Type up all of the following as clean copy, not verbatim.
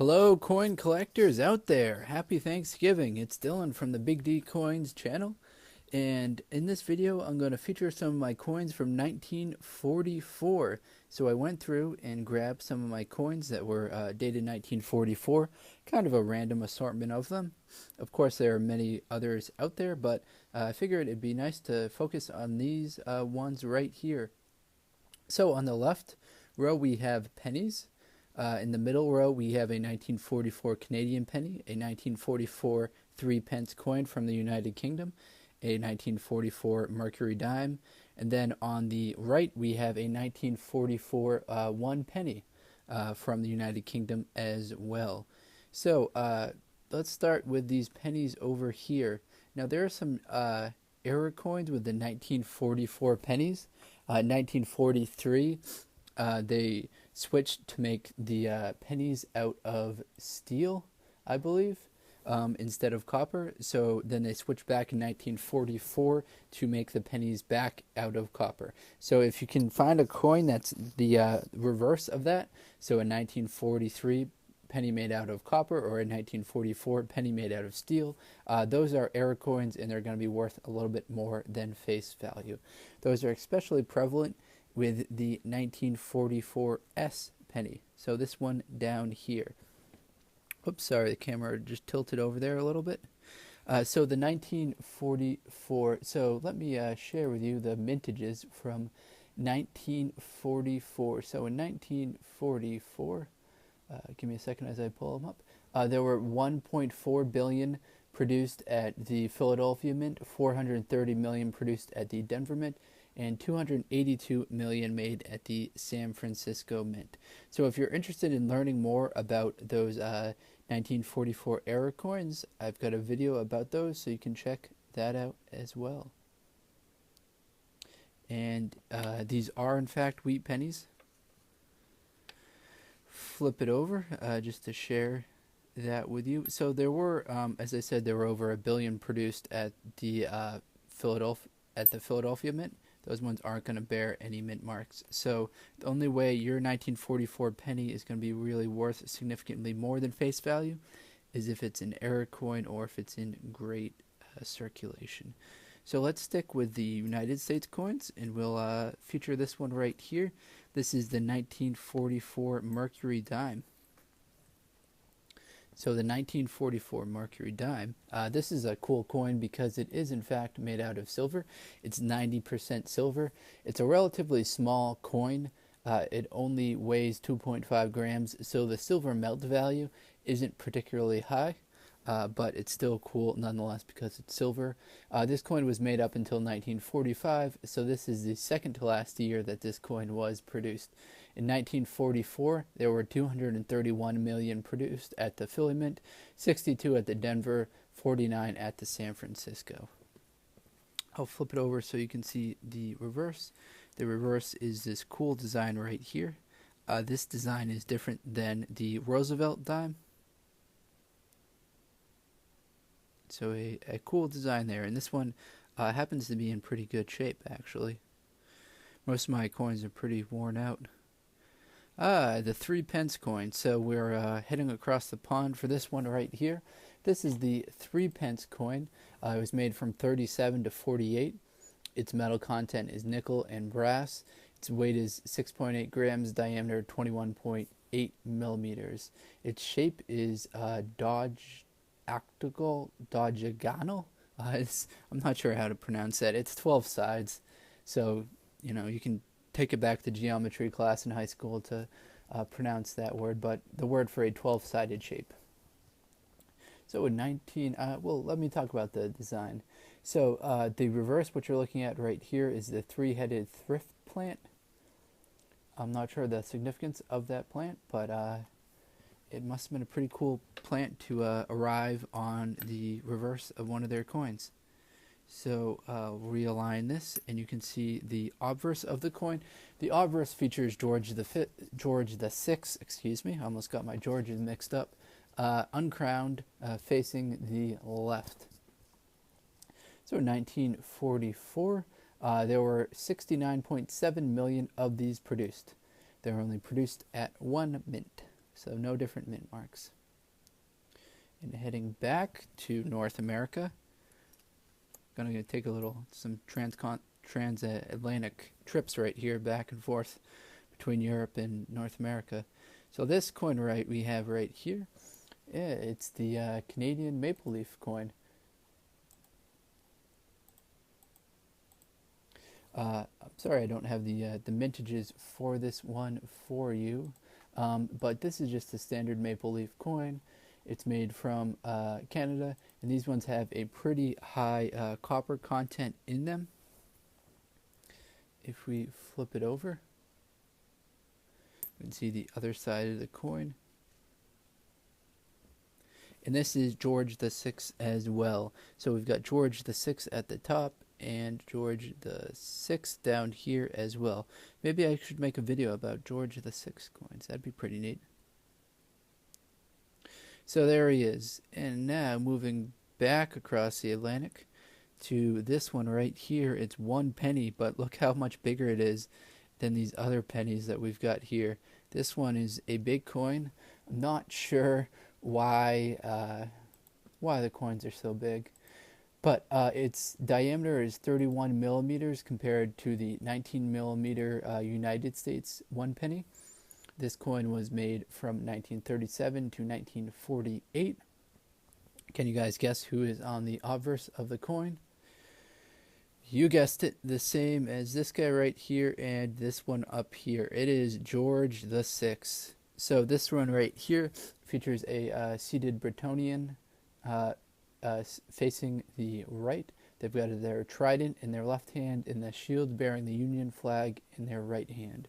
Hello, coin collectors out there. Happy Thanksgiving. It's Dylan from the Big D Coins channel. And in this video, I'm going to feature some of my coins from 1944. So I went through and grabbed some of my coins that were dated 1944, kind of a random assortment of them. Of course, there are many others out there, but I figured it'd be nice to focus on these ones right here. So on the left row, we have pennies. In the middle row, we have a 1944 Canadian penny, a 1944 3-pence coin from the United Kingdom, a 1944 Mercury dime, and then on the right, we have a 1944 1 penny from the United Kingdom as well. So let's start with these pennies over here. Now, there are some error coins with the 1944 pennies. 1943, they switched to make the pennies out of steel, I believe, instead of copper. So then they switched back in 1944 to make the pennies back out of copper. So if you can find a coin that's the reverse of that, so a 1943 penny made out of copper or a 1944 penny made out of steel, those are error coins, and they're going to be worth a little bit more than face value. Those are especially prevalent with the 1944 S penny. So this one down here. Oops, sorry, the camera just tilted over there a little bit. So the 1944, so let me share with you the mintages from 1944. So in 1944, give me a second as I pull them up. There were 1.4 billion produced at the Philadelphia Mint, 430 million produced at the Denver Mint, and 282 million made at the San Francisco Mint. So if you're interested in learning more about those 1944 error coins, I've got a video about those, so you can check that out as well. And these are in fact wheat pennies. Flip it over just to share that with you. So there were, as I said, there were over 1 billion produced at the Philadelphia Mint. Those ones aren't going to bear any mint marks. So the only way your 1944 penny is going to be really worth significantly more than face value is if it's an error coin or if it's in great circulation. So let's stick with the United States coins, and we'll feature this one right here. This is the 1944 Mercury dime. So the 1944 Mercury dime, this is a cool coin because it is in fact made out of silver. It's 90% silver. It's a relatively small coin. It only weighs 2.5 grams, so the silver melt value isn't particularly high, but it's still cool nonetheless because it's silver. This coin was made up until 1945, so this is the second to last year that this coin was produced. In 1944, there were 231 million produced at the Philly Mint, 62 at the Denver, 49 at the San Francisco. I'll flip it over so you can see the reverse. The reverse is this cool design right here. This design is different than the Roosevelt dime. So a cool design there, and this one happens to be in pretty good shape actually. Most of my coins are pretty worn out. The 3-pence coin. So we're heading across the pond for this one right here. This is the 3-pence coin. It was made from 37 to 48. Its metal content is nickel and brass. Its weight is 6.8 grams, diameter 21.8 millimeters. Its shape is dodecagonal. I'm not sure how to pronounce that. It's 12 sides. So, you can take it back to geometry class in high school to pronounce that word, but the word for a 12-sided shape. So in let me talk about the design. So the reverse, what you're looking at right here, is the 3-headed thrift plant. I'm not sure the significance of that plant, but it must have been a pretty cool plant to arrive on the reverse of one of their coins. So realign this, and you can see the obverse of the coin. The obverse features George the Sixth. Excuse me, I almost got my Georges mixed up. Uncrowned, facing the left. So in 1944, there were 69.7 million of these produced. They were only produced at one mint. So no different mint marks. And heading back to North America, gonna take some transatlantic trips right here, back and forth between Europe and North America. So this coin we have right here, it's the Canadian maple leaf coin. I'm sorry I don't have the mintages for this one for you, but this is just a standard maple leaf coin. It's made from Canada, and these ones have a pretty high copper content in them. If we flip it over, you can see the other side of the coin. And this is George VI as well. So we've got George VI at the top and George VI down here as well. Maybe I should make a video about George VI coins. That'd be pretty neat. So there he is. And now moving back across the Atlantic to this one right here. It's 1 penny, but look how much bigger it is than these other pennies that we've got here. This one is a big coin. I'm not sure why the coins are so big, but its diameter is 31 millimeters compared to the 19 millimeter United States 1 penny. This coin was made from 1937 to 1948. Can you guys guess who is on the obverse of the coin? You guessed it, the same as this guy right here and this one up here. It is George VI. So this one right here features a seated Bretonian facing the right. They've got their trident in their left hand and the shield bearing the Union flag in their right hand,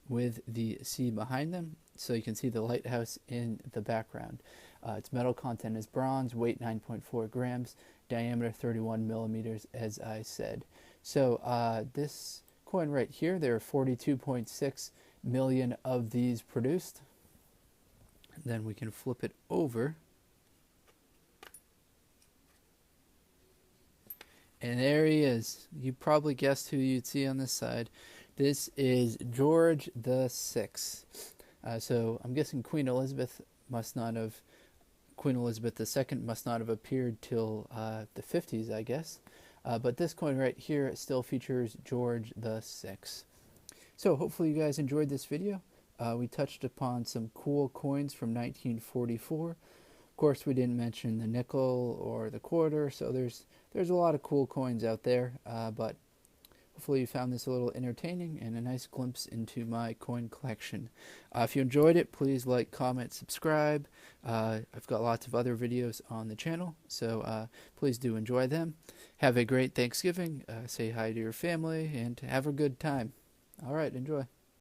with the sea behind them, so you can see the lighthouse in the background. Its metal content is bronze, weight 9.4 grams, diameter 31 millimeters, as I said. So this coin right here, there are 42.6 million of these produced. And then we can flip it over. And there he is. You probably guessed who you'd see on this side. This is George VI. So I'm guessing Queen Elizabeth II must not have appeared till the 50s, I guess. But this coin right here still features George VI. So hopefully you guys enjoyed this video. We touched upon some cool coins from 1944. Of course, we didn't mention the nickel or the quarter, so there's a lot of cool coins out there, but hopefully you found this a little entertaining and a nice glimpse into my coin collection. If you enjoyed it, please like, comment, subscribe. I've got lots of other videos on the channel, so please do enjoy them. Have a great Thanksgiving, say hi to your family, and have a good time. Alright, enjoy.